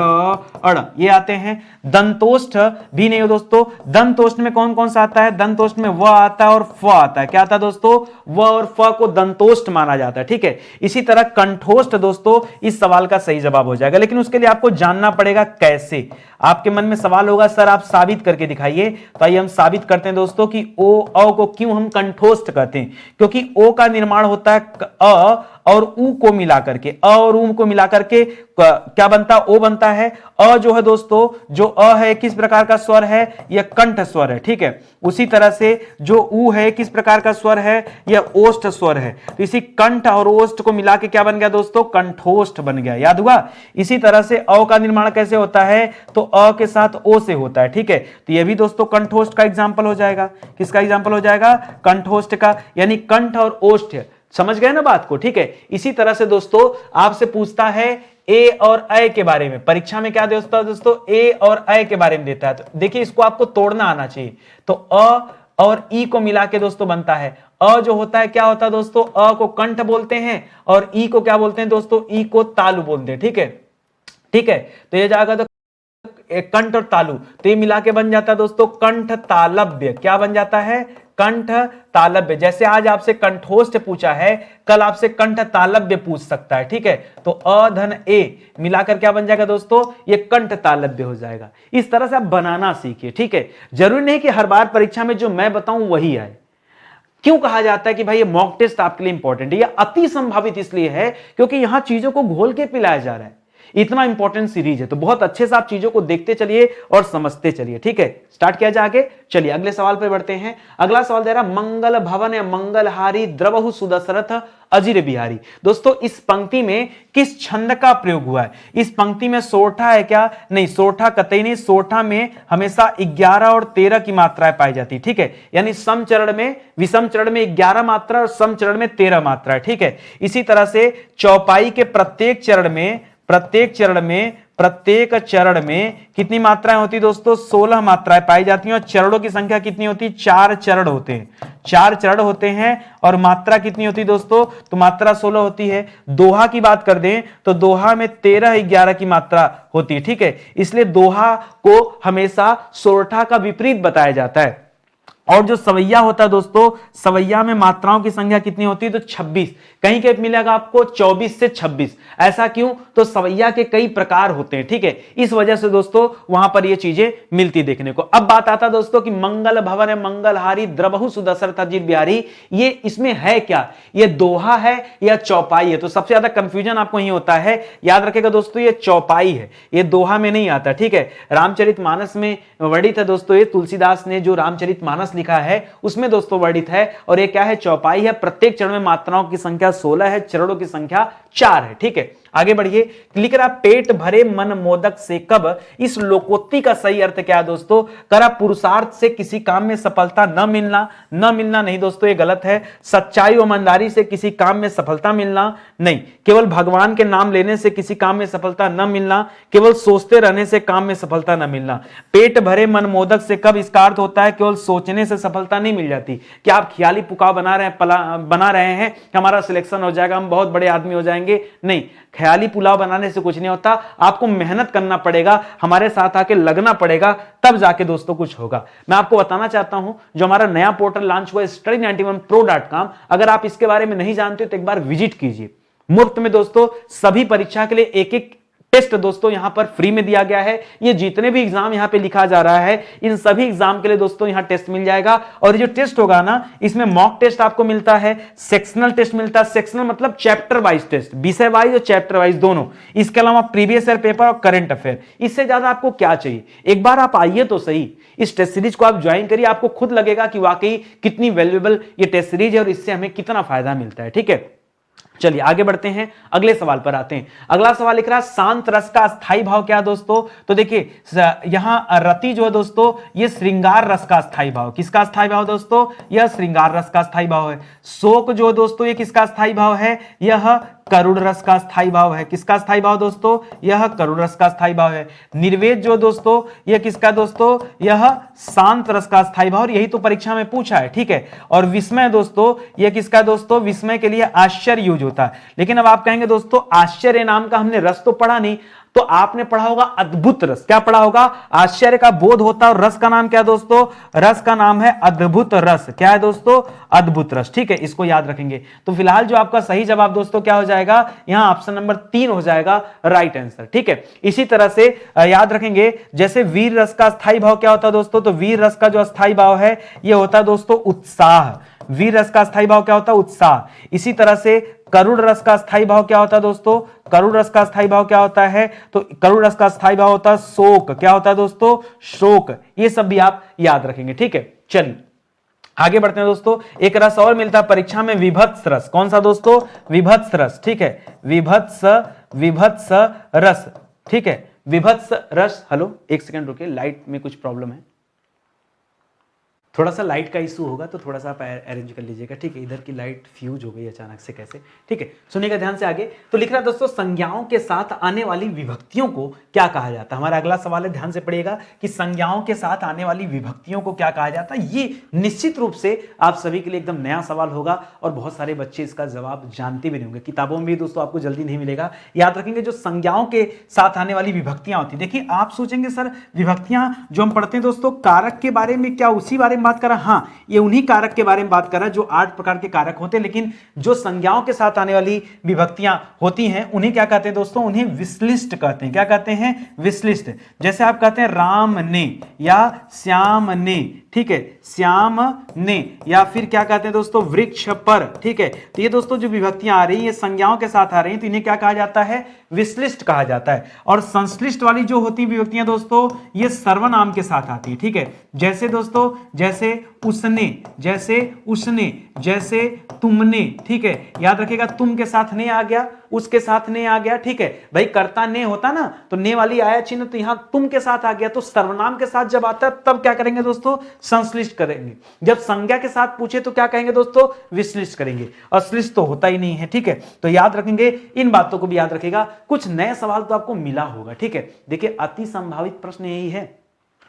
अड़, ये आते हैं। दंतोष्ठ भी नहीं हो दोस्तों। दंतोष्ठ में कौन कौन सा आता है, दंतोष्ठ में व आता है और फ आता है। क्या आता है दोस्तों, व और फ को दंतोष्ठ माना जाता है। ठीक है, इसी तरह कंठोष्ठ दोस्तों इस सवाल का सही जवाब हो जाएगा, लेकिन उसके लिए आपको जानना पड़ेगा कैसे। आपके मन में सवाल होगा सर आप साबित करके दिखाइए, तो आइए हम साबित करते हैं दोस्तों कि ओ अ को क्यों हम कंठोष्ठ कहते हैं। क्योंकि ओ का निर्माण होता है अ और उ को मिलाकर के, अ और उ को मिलाकर के क्या बनता है, ओ बनता है। अ जो है दोस्तों, जो अ है किस प्रकार का स्वर है, यह कंठ स्वर है। ठीक है, उसी तरह से जो उ है किस प्रकार का स्वर है, यह ओष्ठ स्वर है। तो इसी कंठ और ओष्ठ को मिला के क्या बन गया दोस्तों, कंठोष्ठ बन गया। याद हुआ। इसी तरह से अ का निर्माण कैसे होता है, तो अ के साथ ओ से होता है। ठीक है, तो यह भी दोस्तों कंठोष्ठ का एग्जाम्पल हो जाएगा। किसका एग्जाम्पल हो जाएगा, कंठोष्ठ का, यानी कंठ और ओष्ठ। समझ गए ना बात को। ठीक है, इसी तरह से दोस्तों आपसे पूछता है ए और अ के बारे में। परीक्षा में क्या देता है दोस्तों, ए और अ के बारे में देता है। तो देखिए इसको आपको तोड़ना आना चाहिए। तो अ और ई को मिला के दोस्तों बनता है। अ जो होता है क्या होता है दोस्तों, अ को कंठ बोलते हैं और ई को क्या बोलते हैं दोस्तों, ई को तालु बोलते हैं। ठीक है, ठीक है, तो ये जाएगा तो कंठ और तालु, तो ये मिला के बन जाता है दोस्तों कंठ तालव्य। क्या बन जाता है, कंठ तालव्य। जैसे आज आपसे कंठोष्ठ पूछा है, कल आपसे कंठ तालव्य पूछ सकता है। ठीक है, तो अ धन ए मिलाकर क्या बन जाएगा दोस्तों, ये कंठ तालव्य हो जाएगा। इस तरह से आप बनाना सीखिए। ठीक है, जरूरी नहीं कि हर बार परीक्षा में जो मैं बताऊं वही आए। क्यों कहा जाता है कि भाई ये मॉक टेस्ट आपके लिए इंपॉर्टेंट है, ये अति संभावित इसलिए है क्योंकि यहां चीजों को घोल के पिलाया जा रहा है। इतना इंपॉर्टेंट सीरीज है, तो बहुत अच्छे से आप चीजों को देखते चलिए और समझते चलिए। ठीक है, स्टार्ट किया जाए आगे। चलिए अगले सवाल पर बढ़ते हैं। अगला सवाल दे रहा मंगल भवन मंगलहारी द्रवहु सुदशरथ अजिर बिहारी। दोस्तों इस पंक्ति में किस छंद का प्रयोग हुआ है, इस पंक्ति में सोरठा है क्या, नहीं सोरठा कतई नहीं। सोरठा में हमेशा 11 और 13 की मात्राएं पाई जाती है। ठीक है, यानी सम चरण में, विषम चरण में 11 मात्रा और सम चरण में 13 मात्रा है। ठीक है, इसी तरह से चौपाई के प्रत्येक चरण में प्रत्येक चरण में कितनी मात्राएं होती है दोस्तों? 16 मात्राएं पाई जाती हैं। और चरणों की संख्या कितनी होती है? 4 चरण होते हैं, 4 चरण होते हैं। और मात्रा कितनी होती है दोस्तों? तो मात्रा 16 होती है। दोहा की बात कर दें तो दोहा में 13-11 की मात्रा होती है, ठीक है। इसलिए दोहा को हमेशा सोरठा का विपरीत बताया जाता है। और जो सवैया होता है दोस्तों, सवैया में मात्राओं की संख्या कितनी होती है? तो 26। कहीं कहीं मिलेगा आपको 24 से 26। ऐसा क्यों? तो सवैया के कई प्रकार होते हैं, ठीक है। इस वजह से दोस्तों वहां पर ये चीजें मिलती देखने को। अब बात आता दोस्तों कि मंगल भवन है मंगलहारी द्रबहु सुदशरथ अजित बिहारी, ये इसमें है क्या? ये दोहा है या चौपाई है? तो सबसे ज्यादा कंफ्यूजन आपको यही होता है। याद रखेगा दोस्तों, ये चौपाई है, ये दोहा में नहीं आता, ठीक है। रामचरितमानस में वर्णित है दोस्तों, ये तुलसीदास ने जो रामचरितमानस लिखा है उसमें दोस्तों वर्णित है। और ये क्या है? चौपाई है। प्रत्येक चरण में मात्राओं की संख्या 16 है, चरणों की संख्या 4 है, ठीक है। आगे बढ़िए, लिख रहा पेट भरे मन मोदक से कब। इस लोकोक्ति का सही अर्थ क्या है दोस्तों? करा पुरुषार्थ से किसी काम में सफलता न मिलना, न मिलना नहीं दोस्तों, ये गलत है। सच्चाई और ईमानदारी से किसी काम में सफलता मिलना नहीं। केवल भगवान के नाम लेने से किसी काम में सफलता न मिलना, केवल सोचते रहने से काम में सफलता न मिलना। पेट भरे मन मोदक से कब, इसका अर्थ होता है केवल सोचने से सफलता नहीं मिल जाती। क्या आप ख्याली पुकाव बना रहे हैं कि हमारा सिलेक्शन हो जाएगा, हम बहुत बड़े आदमी हो जाएंगे? नहीं, ख्याली पुलाव बनाने से कुछ नहीं होता। आपको मेहनत करना पड़ेगा, हमारे साथ आके लगना पड़ेगा, तब जाके दोस्तों कुछ होगा। मैं आपको बताना चाहता हूं, जो हमारा नया पोर्टल लॉन्च हुआ है study91pro.com, अगर आप इसके बारे में नहीं जानते तो एक बार विजिट कीजिए। मुफ्त में दोस्तों सभी परीक्षा के लिए एक एक टेस्ट दोस्तों यहां पर फ्री में दिया गया है। ये जितने भी एग्जाम यहां पे लिखा जा रहा है, इन सभी एग्जाम के लिए दोस्तों यहां टेस्ट मिल जाएगा। और ये जो टेस्ट होगा ना, इसमें मॉक टेस्ट आपको मिलता है, सेक्शनल टेस्ट मिलता है। सेक्शनल मतलब चैप्टर वाइज टेस्ट, विषय वाइज और चैप्टर वाइज दोनों। इसके अलावा प्रीवियस ईयर पेपर और करंट अफेयर। इससे ज्यादा आपको क्या चाहिए? एक बार आप आइए तो सही, इस टेस्ट सीरीज को आप ज्वाइन करिए, आपको खुद लगेगा कि वाकई कितनी वैल्यूएबल ये टेस्ट सीरीज है और इससे हमें कितना फायदा मिलता है, ठीक है। चलिए आगे बढ़ते हैं, अगले सवाल पर आते हैं। अगला सवाल लिख रहा है शांत रस का स्थायी भाव क्या दोस्तों? तो देखिए यहां रति जो है दोस्तों, ये श्रृंगार रस का स्थायी भाव। किसका स्थायी भाव दोस्तों? यह श्रृंगार रस का स्थायी भाव है। शोक जो है दोस्तों, ये किसका स्थायी भाव है? यह करुण रस का स्थायी भाव है। किसका स्थायी भाव दोस्तों? यह करुण रस का स्थायी भाव है। निर्वेद जो दोस्तों, यह किसका दोस्तों? यह शांत रस का स्थायी भाव। यही तो परीक्षा में पूछा है, ठीक है। और विस्मय दोस्तों, यह किसका दोस्तों? विस्मय के लिए आश्चर्य यूज होता है। लेकिन अब आप कहेंगे दोस्तों आश्चर्य नाम का हमने रस तो पढ़ा नहीं, तो आपने पढ़ा होगा अद्भुत रस। क्या पढ़ा होगा? आश्चर्य का बोध होता है और रस का नाम क्या दोस्तों? रस का नाम है अद्भुत रस। क्या है दोस्तों? अद्भुत रस, ठीक है। इसको याद रखेंगे। तो फिलहाल जो आपका सही जवाब दोस्तों क्या हो जाएगा? यहां ऑप्शन नंबर 3 हो जाएगा राइट आंसर, ठीक है। इसी तरह से याद रखेंगे, जैसे वीर रस का स्थायी भाव क्या होता है दोस्तों? तो वीर रस का जो स्थायी भाव है यह होता है दोस्तों उत्साह। वीर रस का स्थायी भाव क्या होता है? उत्साह। इसी तरह से करुण रस का स्थायी भाव क्या होता है दोस्तों? करुण रस का स्थायी भाव क्या होता है? तो करुण रस का स्थायी भाव होता है शोक। क्या होता है दोस्तों? शोक। ये सब भी आप याद रखेंगे, ठीक है। चलिए आगे बढ़ते हैं दोस्तों। एक रस और मिलता है परीक्षा में, विभत्स रस। कौन सा दोस्तों? विभत्स रस, ठीक है। विभत्स रस, ठीक है। विभत्स रस। हेलो, एक सेकंड रुकिए, लाइट में कुछ प्रॉब्लम है, थोड़ा सा लाइट का इशू होगा तो थोड़ा सा आप अरेंज कर लीजिएगा, ठीक है। इधर की लाइट फ्यूज हो गई अचानक से, कैसे, ठीक है। सुनिएगा ध्यान से आगे। तो लिख रहा दोस्तों संज्ञाओं के साथ आने वाली विभक्तियों को क्या कहा जाता है? हमारा अगला सवाल है, ध्यान से पढ़िएगा कि संज्ञाओं के साथ आने वाली विभक्तियों को क्या कहा जाता है। ये निश्चित रूप से आप सभी के लिए एकदम नया सवाल होगा और बहुत सारे बच्चे इसका जवाब जानते भी नहीं होंगे। किताबों में भी दोस्तों आपको जल्दी नहीं मिलेगा। याद रखेंगे जो संज्ञाओं के साथ आने वाली विभक्तियां होती, देखिए आप सोचेंगे सर विभक्तियां जो हम पढ़ते हैं दोस्तों कारक के बारे में, क्या उसी बारे बात कर रहा है? हाँ, ये उन्हीं कारक के बारे में बात कर रहा है जो 8 प्रकार के कारक होते हैं। लेकिन जो संज्ञाओं के साथ आने वाली विभक्तियां होती हैं उन्हें क्या कहते हैं दोस्तों? उन्हें विश्लिष्ट कहते हैं। क्या कहते हैं? विश्लिष्ट। जैसे आप कहते हैं राम ने या श्याम ने, ठीक है, श्याम ने, या फिर क्या कहते हैं दोस्तों? वृक्ष पर, ठीक है। तो ये दोस्तों जो विभक्तियां आ रही हैं ये संज्ञाओं के साथ आ रही हैं, तो इन्हें क्या कहा जाता है? विश्लिष्ट कहा जाता है। और संश्लिष्ट वाली जो होती विभक्तियां दोस्तों ये सर्वनाम के साथ आती है, ठीक है। जैसे दोस्तों, जैसे उसने, जैसे उसने, जैसे तुमने, ठीक है। याद रखिएगा तुम के साथ नहीं आ गया उसके साथ ने आ गया, ठीक है भाई, कर्ता ने होता ना तो ने वाली आया चिन्ह, तो यहां तुम के साथ आ गया, तो सर्वनाम के साथ जब आता है तब क्या करेंगे दोस्तों, संश्लिष्ट करेंगे। जब संज्ञा के साथ पूछे तो क्या कहेंगे दोस्तों, विश्लिष्ट करेंगे। अश्लिष्ट तो होता ही नहीं है, ठीक है। तो याद रखेंगे, इन बातों को भी याद रखेगा। कुछ नए सवाल तो आपको मिला होगा, ठीक है। देखिए अति संभावित प्रश्न यही है,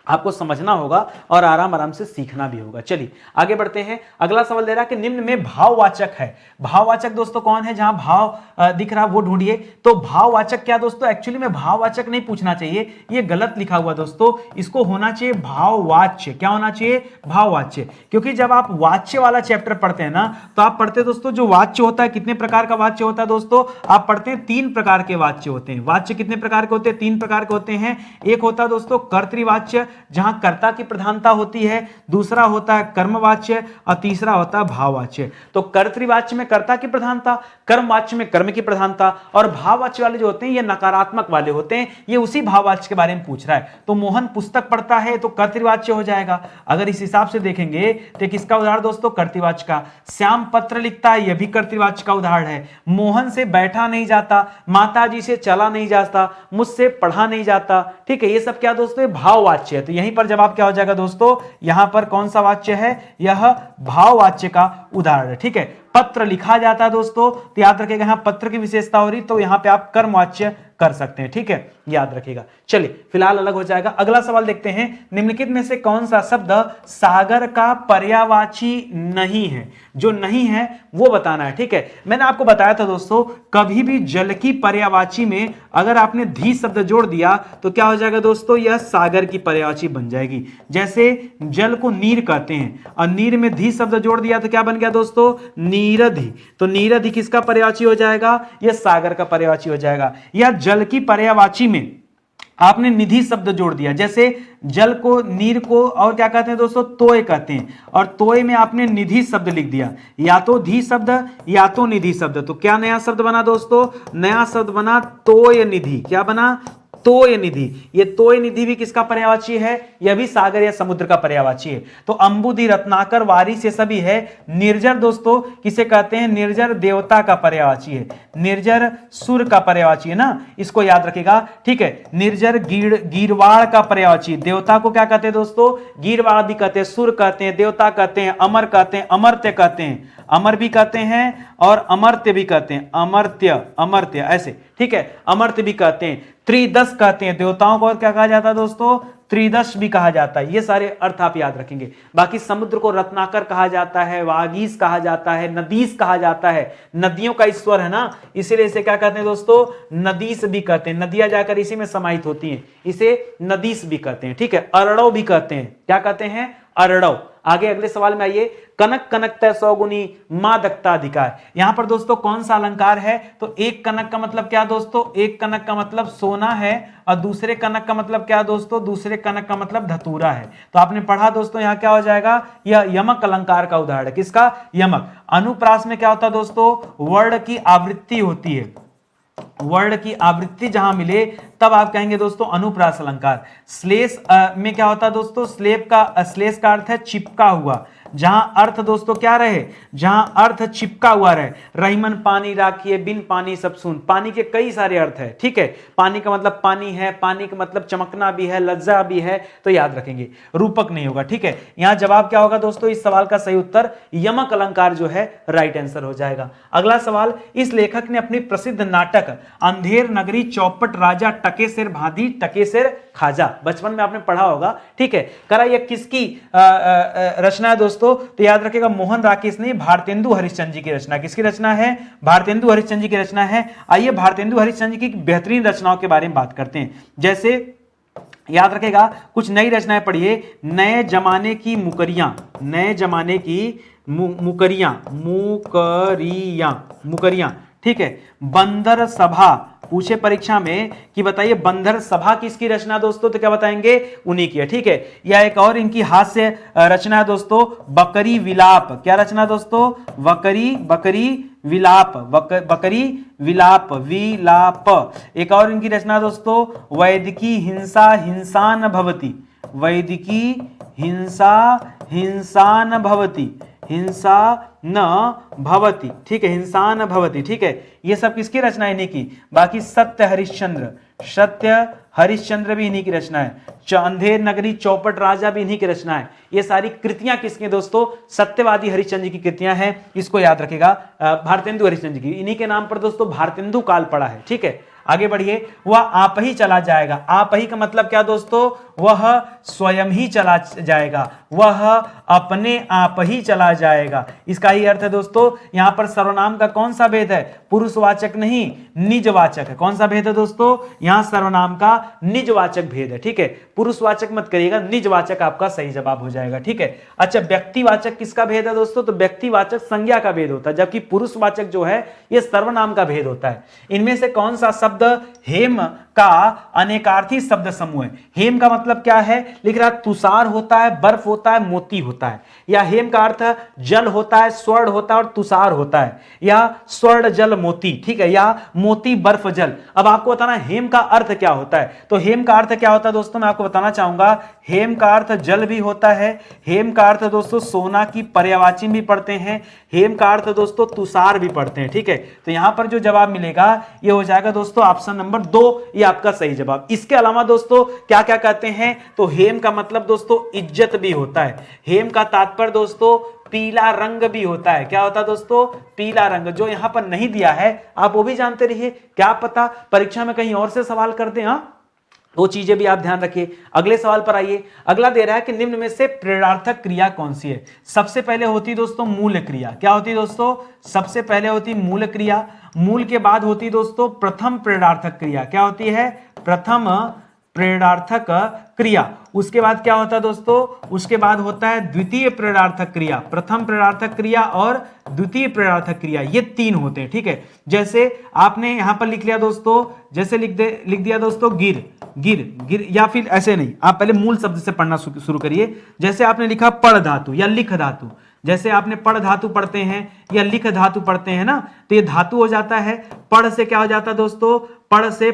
आपको समझना होगा और आराम आराम से सीखना भी होगा। चलिए आगे बढ़ते हैं। अगला सवाल दे रहा है कि निम्न में भाववाचक है। भाववाचक दोस्तों कौन है, जहां भाव दिख रहा वो ढूंढिए। तो भाववाचक क्या दोस्तों, एक्चुअली में भाववाचक नहीं पूछना चाहिए, ये गलत लिखा हुआ दोस्तों, इसको होना चाहिए भाववाच्य। क्या होना चाहिए, भाववाच्य। क्योंकि जब आप वाच्य वाला चैप्टर पढ़ते हैं ना, तो आप पढ़ते हैं दोस्तों जो वाच्य होता है, कितने प्रकार का वाच्य होता है दोस्तों, आप पढ़ते हैं 3 प्रकार के वाच्य होते हैं। वाच्य कितने प्रकार के होते हैं, 3 प्रकार के होते हैं। एक होता है दोस्तों कर्तृवाच्य, जहां कर्ता की प्रधानता होती है, दूसरा होता है कर्मवाच्य और तीसरा होता है भाववाच्य। तो कर्तृवाच्य में कर्ता की प्रधानता, कर्मवाच्य में कर्म की प्रधानता, और भाववाच्य वाले जो होते हैं ये नकारात्मक वाले होते हैं। ये उसी भाववाच्य के बारे में पूछ रहा है। तो मोहन पुस्तक पढ़ता है तो कर्तृवाच्य हो जाएगा। अगर इस हिसाब से देखेंगे तो किसका उदाहरण दोस्तों, कर्तृवाच्य का। श्याम पत्र लिखता है, यह भी कर्तृवाच्य का उदाहरण है। मोहन से बैठा नहीं जाता, माताजी से चला नहीं जाता, मुझसे पढ़ा नहीं जाता, ठीक है। ये सब क्या दोस्तों, भाववाच्य है। तो यहीं पर जवाब क्या हो जाएगा दोस्तों, यहां पर कौन सा वाच्य है, यह भाववाच्य का उदाहरण है, ठीक है। पत्र लिखा जाता है दोस्तों, तो याद रखिएगा यहां पत्र की विशेषता हो रही, तो यहां पे आप कर्मवाच्य कर सकते हैं, ठीक है, याद रखिएगा। चलिए फिलहाल अलग हो जाएगा। अगला सवाल देखते हैं, निम्नलिखित में से कौन सा शब्द सागर का पर्यायवाची नहीं है। जो नहीं है वो बताना है, ठीक है। मैंने आपको बताया था दोस्तों, कभी भी जल की पर्यायवाची में अगर आपने धी शब्द जोड़ दिया तो क्या हो जाएगा दोस्तों, यह सागर की पर्यायवाची बन जाएगी। जैसे जल को नीर कहते हैं और नीर में धी शब्द जोड़ दिया तो क्या बन गया दोस्तों, नीरधि। तो नीरधि किसका पर्यायवाची हो जाएगा, यह सागर का पर्यायवाची हो जाएगा। या जल की पर्यायवाची में आपने निधि शब्द जोड़ दिया, जैसे जल को, नीर को और क्या कहते हैं दोस्तों, तोय कहते हैं, और तोय में आपने निधि शब्द लिख दिया, या तो धी शब्द या तो निधि शब्द। तो क्या नया शब्द बना दोस्तों, नया शब्द बना तोय निधि। क्या बना, तोय निधि। ये तोय निधि भी किसका पर्यायवाची है, यह भी सागर या समुद्र का पर्यायवाची है। तो अंबुधि, रत्नाकर, वारी से सभी है। निर्जर दोस्तों किसे कहते हैं, निर्जर देवता का पर्यायवाची है। निर्जर सुर का पर्यायवाची है ना, इसको याद रखिएगा, ठीक है। निर्जर गीरवाड़ का पर्यायवाची। देवता को क्या कहते हैं दोस्तों, गीरवाड़ भी कहते हैं, सुर कहते हैं, देवता कहते हैं, अमर कहते हैं, अमर्त्य कहते हैं, अमर भी कहते हैं और अमर्त्य भी कहते हैं, अमर्त्य अमर्त्य ऐसे, ठीक है, अमर्त्य भी कहते हैं। त्रिदश कहते हैं देवताओं को, और क्या कहा जाता है दोस्तों, त्रिदश भी कहा जाता है। ये सारे अर्थ आप याद रखेंगे। बाकी समुद्र को रत्नाकर कहा जाता है, वागीश कहा जाता है, नदीस कहा जाता है, नदियों का ईश्वर है ना, इसीलिए इसे क्या कहते हैं दोस्तों, नदीस भी कहते हैं। नदियां जाकर इसी में समाहित होती हैं, इसे नदीस भी कहते हैं, ठीक है। अरड़व भी कहते हैं, क्या कहते हैं, अरड़व। आगे अगले सवाल में आइए, कनक कनक तय सौगुनी मादकता अधिकार। यहां पर दोस्तों कौन सा अलंकार है, तो एक कनक का मतलब क्या दोस्तों, एक कनक का मतलब सोना है, और दूसरे कनक का मतलब क्या दोस्तों, दूसरे कनक का मतलब धतूरा है। तो आपने पढ़ा दोस्तों, यहां क्या हो जाएगा, यह यमक अलंकार का उदाहरण है। किसका, यमक। अनुप्रास में क्या होता है दोस्तों, वर्ण की आवृत्ति होती है। वर्ण की आवृत्ति जहां मिले तब आप कहेंगे दोस्तों अनुप्रास अलंकार। श्लेष में क्या होता है दोस्तों, श्लेष का अर्थ है चिपका हुआ। जहां अर्थ दोस्तों क्या रहे, जहां अर्थ चिपका हुआ रहे। रहीमन पानी राखिए, बिन पानी सब सुन। पानी के कई सारे अर्थ है, ठीक है। पानी का मतलब पानी है, पानी का मतलब चमकना भी है, लज्जा भी है, तो याद रखेंगे। रूपक नहीं होगा, ठीक है। यहां जवाब क्या होगा दोस्तों, इस सवाल का सही उत्तर यमक अलंकार जो है राइट आंसर हो जाएगा। अगला सवाल, इस लेखक ने अपनी प्रसिद्ध नाटक अंधेर नगरी चौपट राजा टकेसर भादी टकेसर खाजा, बचपन में आपने पढ़ा होगा, ठीक है, करा। यह किसकी रचना है दोस्तों, तो याद रखिएगा मोहन राकेश ने, भारतेंदु हरिश्चंद्र जी की रचना। किसकी रचना है, भारतेंदु हरिश्चंद्र जी की रचना है। आइए भारतेंदु हरिश्चंद्र जी की बेहतरीन रचनाओं के बारे में बात करते हैं। जैसे याद रखेगा कुछ नई रचनाएं पढ़िए, नए जमाने की मुकरियां, नए जमाने की मुकरियां, मुकरियां, ठीक है। बंदर सभा, पूछे परीक्षा में कि बताइए बंदर सभा किसकी रचना दोस्तों, तो क्या बताएंगे, उन्हीं की है, ठीक है। या एक और इनकी हास्य रचना है दोस्तों, बकरी विलाप। क्या रचना दोस्तों, बकरी विलाप, बकरी विलाप, विलाप। एक और इनकी रचना दोस्तों, वैदिकी हिंसा हिंसा न भवती, वैदिकी हिंसा हिंसा न भवती, हिंसा न भवति, ठीक है, हिंसा न भवति, ठीक है। ये सब किसकी रचना है? इन्हीं की। बाकी सत्य हरिश्चंद्र भी इन्हीं की रचना है। अंधेर नगरी चौपट राजा भी इन्हीं की रचना है। ये सारी कृतियां किसकी दोस्तों? सत्यवादी हरिश्चंद्र की कृतियां हैं, इसको याद रखिएगा। भारतेंदु हरिश्चंद्र की, इन्हीं के नाम पर दोस्तों भारतेंदु काल पड़ा है, ठीक है। आगे बढ़िए। वह आप ही चला जाएगा। आप ही का मतलब क्या दोस्तों? वह स्वयं ही चला जाएगा, वह अपने आप ही चला जाएगा। इसका ही अर्थ है दोस्तों, यहां पर सर्वनाम का कौन सा भेद है? पुरुषवाचक नहीं, निजवाचक है। कौन सा भेद है दोस्तों? यहां सर्वनाम का निजवाचक भेद है, ठीक है। पुरुषवाचक मत करिएगा, निजवाचक आपका सही जवाब हो जाएगा, ठीक है। अच्छा, व्यक्तिवाचक किसका भेद है दोस्तों? तो व्यक्तिवाचक संज्ञा का भेद होता है, जबकि पुरुषवाचक जो है यह सर्वनाम का भेद होता है। इनमें से कौन सा शब्द हेम का अनेकार्थी शब्द समूह है? हेम का मतलब क्या है? लिख रहा तुषार होता है, बर्फ होता है, मोती होता है। या हेम का अर्थ जल होता है, स्वर्ण होता है और तुषार होता है, या स्वर्ण जल मोती, ठीक है, या मोती बर्फ जल। अब आपको बताना हेम का अर्थ क्या होता है। तो हेम का अर्थ क्या होता है दोस्तों, मैं आपको बताना चाहूंगा। हेम का अर्थ जल भी होता है, हेम का अर्थ दोस्तों सोना की पर्यायवाची भी पढ़ते हैं, हेम का अर्थ दोस्तों तुषार भी पढ़ते हैं, ठीक है। तो यहां पर जो जवाब मिलेगा ये हो जाएगा दोस्तों ऑप्शन नंबर 2, ये आपका सही जवाब। इसके अलावा दोस्तों क्या क्या कहते हैं? तो हेम का मतलब दोस्तों इज्जत भी होता है। हेम का तात्पर्य दोस्तों पीला रंग भी होता है। क्या होता है दोस्तों? पीला रंग। जो यहां पर नहीं दिया है आप वो भी जानते रहिए, क्या पता परीक्षा में कहीं और से सवाल कर दें। वो चीजें भी आप ध्यान रखिए। अगले सवाल पर आइए। अगला दे रहा है कि निम्न में से प्रेरणार्थक क्रिया कौन सी है? सबसे पहले होती दोस्तों मूल क्रिया। क्या होती दोस्तों? सबसे पहले होती मूल क्रिया। मूल के बाद होती दोस्तों प्रथम प्रेरणार्थक क्रिया। क्या होती है? प्रथम प्रेरणार्थक क्रिया। उसके बाद क्या होता है दोस्तों? उसके बाद होता है द्वितीय प्रेरणार्थक क्रिया। प्रथम प्रेरणार्थक क्रिया और द्वितीय प्रेरणार्थक क्रिया, ये 3 होते हैं, ठीक है। जैसे आपने यहां पर लिख लिया दोस्तों, जैसे लिख दिया दोस्तों गिर गिर गिर, या फिर ऐसे नहीं, आप पहले मूल शब्द से पढ़ना शुरू करिए। जैसे आपने लिखा पढ़ धातु या लिख धातु, जैसे आपने पढ़ धातु पढ़ते हैं या लिख धातु पढ़ते हैं ना, तो ये धातु हो जाता है। पढ़ से क्या हो जाता है दोस्तों? पढ़ से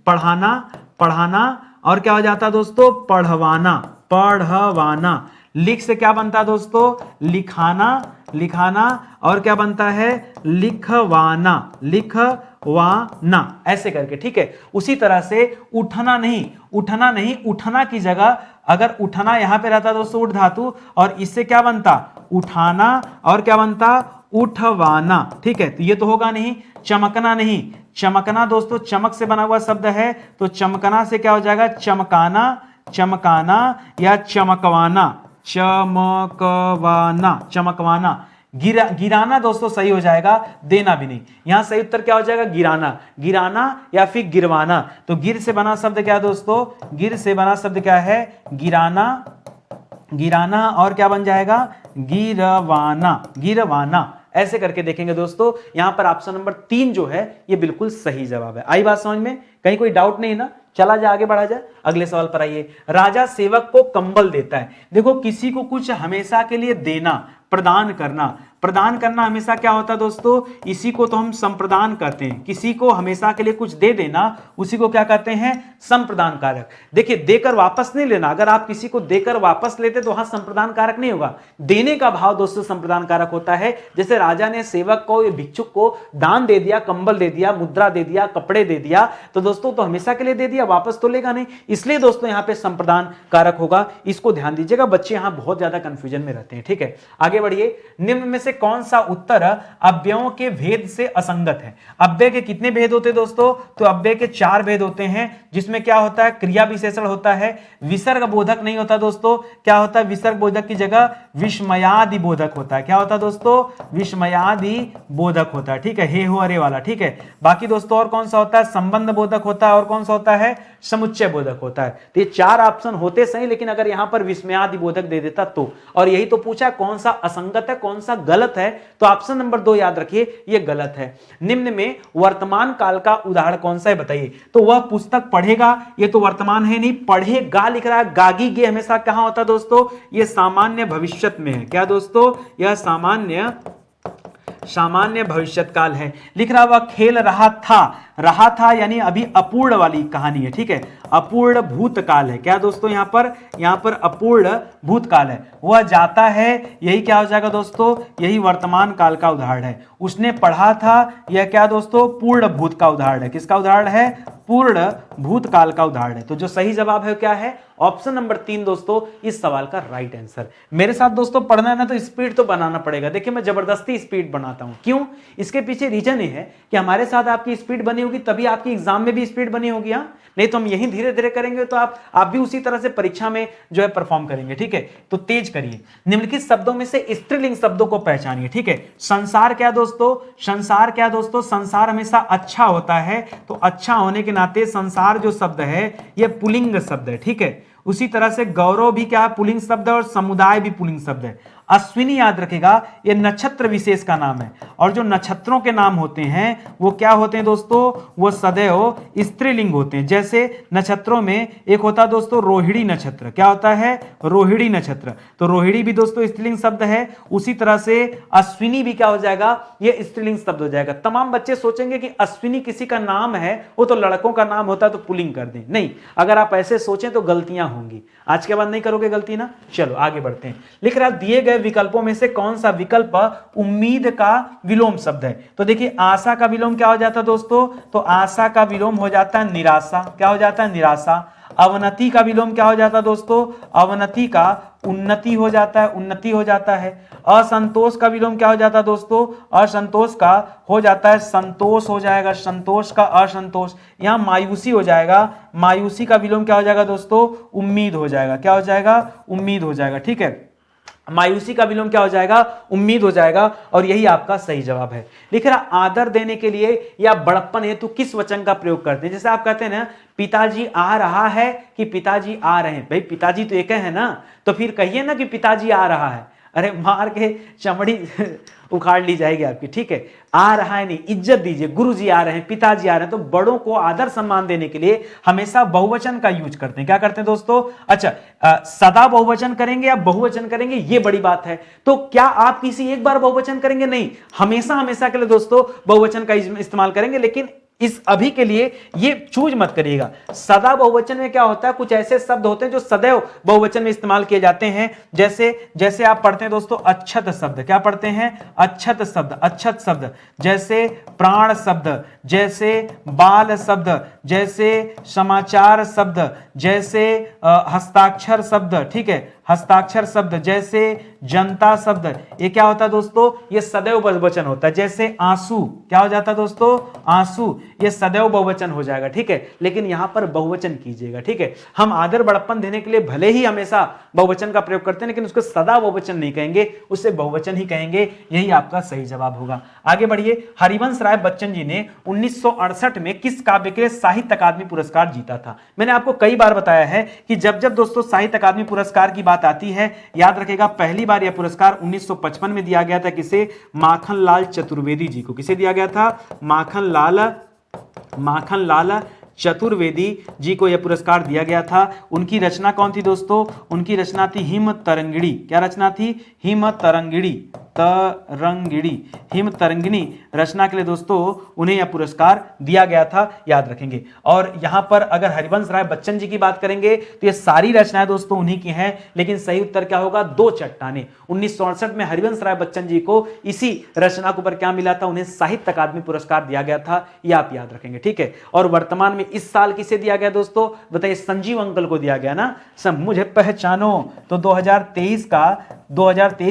पढ़ाना, पढ़ाना, और क्या हो जाता है दोस्तों? पढ़वाना, पढ़वाना। लिख से क्या बनता है दोस्तों? लिखाना, लिखाना, और क्या बनता है? लिखवाना, लिखवाना, ऐसे करके, ठीक है। उसी तरह से उठना नहीं, उठना नहीं, उठना की जगह अगर उठना यहां पे रहता दोस्तों उठ धातु, और इससे क्या बनता? उठाना, और क्या बनता? उठवाना, ठीक है। तो ये तो होगा नहीं। चमकना नहीं, चमकना दोस्तों चमक से बना हुआ शब्द है, तो चमकना से क्या हो जाएगा? चमकाना, चमकाना, या चमकवाना, चमकवाना, चमकवाना। गिराना दोस्तों सही हो जाएगा, देना भी नहीं। यहां सही उत्तर क्या हो जाएगा? गिराना, गिराना या फिर गिरवाना। तो गिर से बना शब्द क्या है दोस्तों? गिर से बना शब्द क्या है? गिराना, गिराना, और क्या बन जाएगा? गिरवाना, गिरवाना। ऐसे करके देखेंगे दोस्तों। यहां पर ऑप्शन नंबर 3 जो है ये बिल्कुल सही जवाब है। आई बात समझ में? कहीं कोई डाउट नहीं ना? चला जाए, आगे बढ़ा जाए। अगले सवाल पर आइए। राजा सेवक को कंबल देता है। देखो, किसी को कुछ हमेशा के लिए देना, प्रदान करना, प्रदान करना हमेशा क्या होता है दोस्तों? इसी को तो हम संप्रदान करते हैं। किसी को हमेशा के लिए कुछ दे देना, उसी को क्या कहते हैं? संप्रदान कारक। देखिए, देकर वापस नहीं लेना। अगर आप किसी को देकर वापस लेते तो वहां संप्रदान कारक नहीं होगा। देने का भाव दोस्तों संप्रदान कारक होता है। जैसे राजा ने सेवक को, भिक्षुक को दान दे दिया, कंबल दे दिया, मुद्रा दे दिया, कपड़े दे दिया, तो दोस्तों तो हमेशा के लिए दे दिया, वापस तो लेगा नहीं। इसलिए दोस्तों यहां पे संप्रदान कारक होगा। इसको ध्यान दीजिएगा, बच्चे यहां बहुत ज्यादा कंफ्यूजन में रहते हैं, ठीक है। आगे बढ़िए। निम्न में से कौन सा उत्तर अव्ययों के भेद से असंगत है? अव्यय के कितने भेद होते हैं दोस्तों? तो अव्यय के 4 भेद होते हैं, जिसमें क्या होता है? क्रिया विशेषण होता है, विसर्ग बोधक नहीं होता दोस्तों। क्या होता है? विसर्ग बोधक की जगह विस्मयादि बोधक होता है। क्या होता है दोस्तों? विस्मयादि बोधक होता है, ठीक है। हे हो अरे वाला, ठीक है। बाकी दोस्तों और कौन सा होता है? संबंध बोधक होता है, और कौन सा होता है? समुच्चय बोधक होता है। तो ये 4 ऑप्शन होते सही, लेकिन अगर यहां पर विस्मयादि बोधक दे देता तो, और यही तो पूछा कौन सा असंगत है, कौन सा गलत है, तो ऑप्शन नंबर 2 याद रखिए, ये गलत है। निम्न में वर्तमान काल का उदाहरण कौन सा है बताइए? तो वह पुस्तक पढ़ेगा, ये तो वर्तमान है नहीं, पढ़ेगा लिख रहा है। गागी गे हमेशा कहां होता है दोस्तों? ये सामान्य भविष्यत में है। क्या दोस्तों? यह सामान्य भविष्यत काल है। लिख रहा वह खेल रहा था, रहा था यानी अभी अपूर्ण वाली कहानी है, ठीक है, अपूर्ण भूतकाल है। क्या दोस्तों यहां पर अपूर्ण भूतकाल है। वह जाता है, यही क्या हो जाएगा दोस्तों, यही वर्तमान काल का उदाहरण है। उसने पढ़ा था, यह क्या दोस्तों, पूर्ण भूत का उदाहरण है। किसका उदाहरण है, पूर्ण भूतकाल का उदाहरण है। तो जो सही जवाब है क्या है, ऑप्शन नंबर 3 दोस्तों इस सवाल का राइट आंसर। मेरे साथ दोस्तों पढ़ना है ना तो स्पीड तो बनाना पड़ेगा। देखिए मैं जबरदस्ती स्पीड बनाता हूं, क्यों, इसके पीछे रीजन ये है कि हमारे साथ आपकी स्पीड बनी होगी तभी आपकी एग्जाम में भी स्पीड बनी होगी। हाँ, नहीं तो हम यही धीरे धीरे करेंगे तो आप भी उसी तरह से परीक्षा में जो है परफॉर्म करेंगे, ठीक है। तो तेज करिए। निम्नलिखित शब्दों में से स्त्रीलिंग शब्दों को पहचानिए, ठीक है। संसार क्या दोस्तों, संसार क्या दोस्तों, संसार हमेशा अच्छा होता है, तो अच्छा होने के नाते संसार जो शब्द है यह पुल्लिंग शब्द है, ठीक है। उसी तरह से गौरव भी क्या है, पुल्लिंग शब्द है, और समुदाय भी पुल्लिंग शब्द है। अश्विनी याद रखेगा ये नक्षत्र विशेष का नाम है, और जो नक्षत्रों के नाम होते हैं वो क्या होते हैं दोस्तों, वो सदैव स्त्रीलिंग होते हैं। जैसे नक्षत्रों में एक होता है दोस्तों रोहिणी नक्षत्र, क्या होता है, रोहिणी नक्षत्र, तो रोहिणी भी दोस्तों स्त्रीलिंग शब्द है। उसी तरह से अश्विनी भी क्या हो जाएगा, ये स्त्रीलिंग शब्द हो जाएगा। तमाम बच्चे सोचेंगे कि अश्विनी किसी का नाम है, वो तो लड़कों का नाम होता है तो पुल्लिंग कर दें, नहीं, अगर आप ऐसे सोचें तो गलतियां होंगी। आज के बाद नहीं करोगे गलती ना। चलो आगे बढ़ते हैं। लिख रहा दिए गए विकल्पों में से कौन सा विकल्प उम्मीद का विलोम शब्द है। तो देखिए आशा का विलोम क्या हो जाता है दोस्तों, तो आशा का विलोम हो जाता है निराशा, क्या हो जाता है, निराशा। अवनति का विलोम क्या हो जाता है दोस्तों, अवनति का उन्नति हो जाता है, उन्नति हो जाता है। असंतोष का विलोम क्या हो जाता है दोस्तों, असंतोष का हो जाता है संतोष हो जाएगा, संतोष का असंतोष। यहां मायूसी हो जाएगा, मायूसी का विलोम क्या हो जाएगा दोस्तों, उम्मीद हो जाएगा, क्या हो जाएगा, उम्मीद हो जाएगा, ठीक है। मायूसी का विलोम क्या हो जाएगा, उम्मीद हो जाएगा, और यही आपका सही जवाब है। लिख रहा आदर देने के लिए या बड़प्पन हेतु किस वचन का प्रयोग करते हैं। जैसे आप कहते हैं ना पिताजी आ रहा है कि पिताजी आ रहे हैं, भाई पिताजी तो एक है ना, तो फिर कहिए ना कि पिताजी आ रहा है। अरे मार के चमड़ी उखाड़ ली जाएगी आपकी, ठीक है। आ रहा है नहीं, इज्जत दीजिए, गुरुजी आ रहे हैं, पिताजी आ रहे हैं। तो बड़ों को आदर सम्मान देने के लिए हमेशा बहुवचन का यूज करते हैं। क्या करते हैं दोस्तों, अच्छा सदा बहुवचन करेंगे या बहुवचन करेंगे, ये बड़ी बात है। तो क्या आप किसी एक बार बहुवचन करेंगे, नहीं, हमेशा हमेशा के लिए दोस्तों बहुवचन का इस्तेमाल करेंगे। लेकिन इस अभी के लिए ये चूज मत करिएगा। सदा बहुवचन में क्या होता है, कुछ ऐसे शब्द होते हैं जो सदैव बहुवचन में इस्तेमाल किए जाते हैं। जैसे आप पढ़ते हैं दोस्तों अच्छत शब्द, क्या पढ़ते हैं, अच्छत शब्द, अच्छत शब्द, जैसे प्राण शब्द, जैसे बाल शब्द, जैसे समाचार शब्द, जैसे हस्ताक्षर शब्द, ठीक है, हस्ताक्षर शब्द, जैसे जनता शब्द, ये क्या होता है दोस्तों, ये सदैव बहुवचन होता है। जैसे आंसू, क्या हो जाता है दोस्तों, आंसू, ये सदैव बहुवचन हो जाएगा, ठीक है। लेकिन यहां पर बहुवचन कीजिएगा, ठीक है। हम आदर बड़प्पन देने के लिए भले ही हमेशा बहुवचन का प्रयोग करते हैं, लेकिन उसको सदा बहुवचन नहीं कहेंगे, उससे बहुवचन ही कहेंगे। यही आपका सही जवाब होगा। आगे बढ़िए। हरिवंश राय बच्चन जी ने 1968 में किस काव्य के लिए साहित्य अकादमी पुरस्कार जीता था। मैंने आपको कई बार बताया है कि जब जब दोस्तों साहित्य अकादमी पुरस्कार की बात आती है, याद रखेगा पहली बार यह पुरस्कार 1955 में दिया गया था। किसे, माखनलाल चतुर्वेदी जी को। किसे दिया गया था, माखनलाल चतुर्वेदी जी को यह पुरस्कार दिया गया था। उनकी रचना कौन थी दोस्तों, उनकी रचना थी हिम तरंगिणी। क्या रचना थी, हिम तरंगिणी, हिम तरंगिणी रचना के लिए दोस्तों उन्हें यह पुरस्कार दिया गया था, याद रखेंगे। और यहां पर अगर हरिवंश राय बच्चन जी की बात करेंगे तो ये सारी रचनाएं दोस्तों उन्हीं की हैं, लेकिन सही उत्तर क्या होगा, दो चट्टाने। 1968 में हरिवंश राय बच्चन जी को इसी रचना के ऊपर क्या मिला था, उन्हें साहित्य अकादमी पुरस्कार दिया गया था, यह आप याद रखेंगे, ठीक है। और वर्तमान में इस साल किसे दिया गया दोस्तों, बताइए, संजीव अंकल को दिया गया ना, सब मुझे पहचानो। तो 2023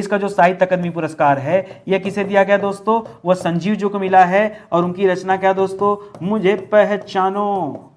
का जो साहित्य अकादमी पुरस्कार है यह किसे दिया गया दोस्तों, वह संजीव जी को मिला है। और उनकी रचना क्या दोस्तों, मुझे पहचानो,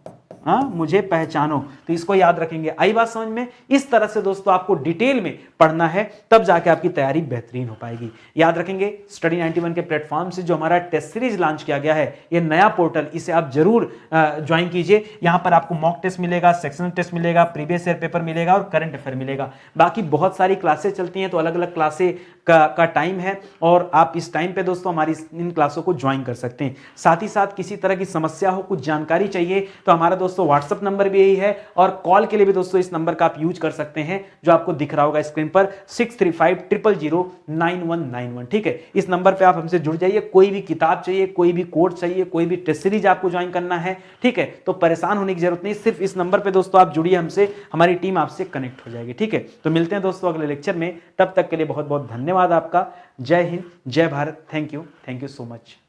हाँ मुझे पहचानो। तो इसको याद रखेंगे। आई बात समझ में। इस तरह से दोस्तों आपको डिटेल में पढ़ना है, तब जाके आपकी तैयारी बेहतरीन हो पाएगी। याद रखेंगे स्टडी 91 के प्लेटफॉर्म से जो हमारा टेस्ट सीरीज लॉन्च किया गया है, ये नया पोर्टल, इसे आप जरूर ज्वाइन कीजिए। यहां पर आपको मॉक टेस्ट मिलेगा, सेक्शनल टेस्ट मिलेगा, प्रीवियस ईयर पेपर मिलेगा और करंट अफेयर मिलेगा। बाकी बहुत सारी क्लासेस चलती हैं, तो अलग अलग क्लासे का टाइम है, और आप इस टाइम पे दोस्तों हमारी इन क्लासों को ज्वाइन कर सकते हैं। साथ ही साथ किसी तरह की समस्या हो, कुछ जानकारी चाहिए, तो हमारा दोस्तों दोस्तों व्हाट्सअप नंबर भी यही है और कॉल के लिए भी दोस्तों इस नंबर का आप यूज कर सकते हैं जो आपको दिख रहा होगा स्क्रीन पर 6350099191। ठीक है, इस नंबर पे आप हमसे जुड़ जाइए। कोई भी किताब चाहिए, कोई भी कोर्स चाहिए, कोई भी टेस्ट सीरीज आपको ज्वाइन करना है, ठीक है, तो परेशान होने की जरूरत नहीं, सिर्फ इस नंबर पे दोस्तों आप जुड़िए हमसे, हमारी टीम आपसे कनेक्ट हो जाएगी। ठीक है, तो मिलते हैं दोस्तों अगले लेक्चर में, तब तक के लिए बहुत बहुत धन्यवाद आपका। जय हिंद, जय Bharat, thank you so much.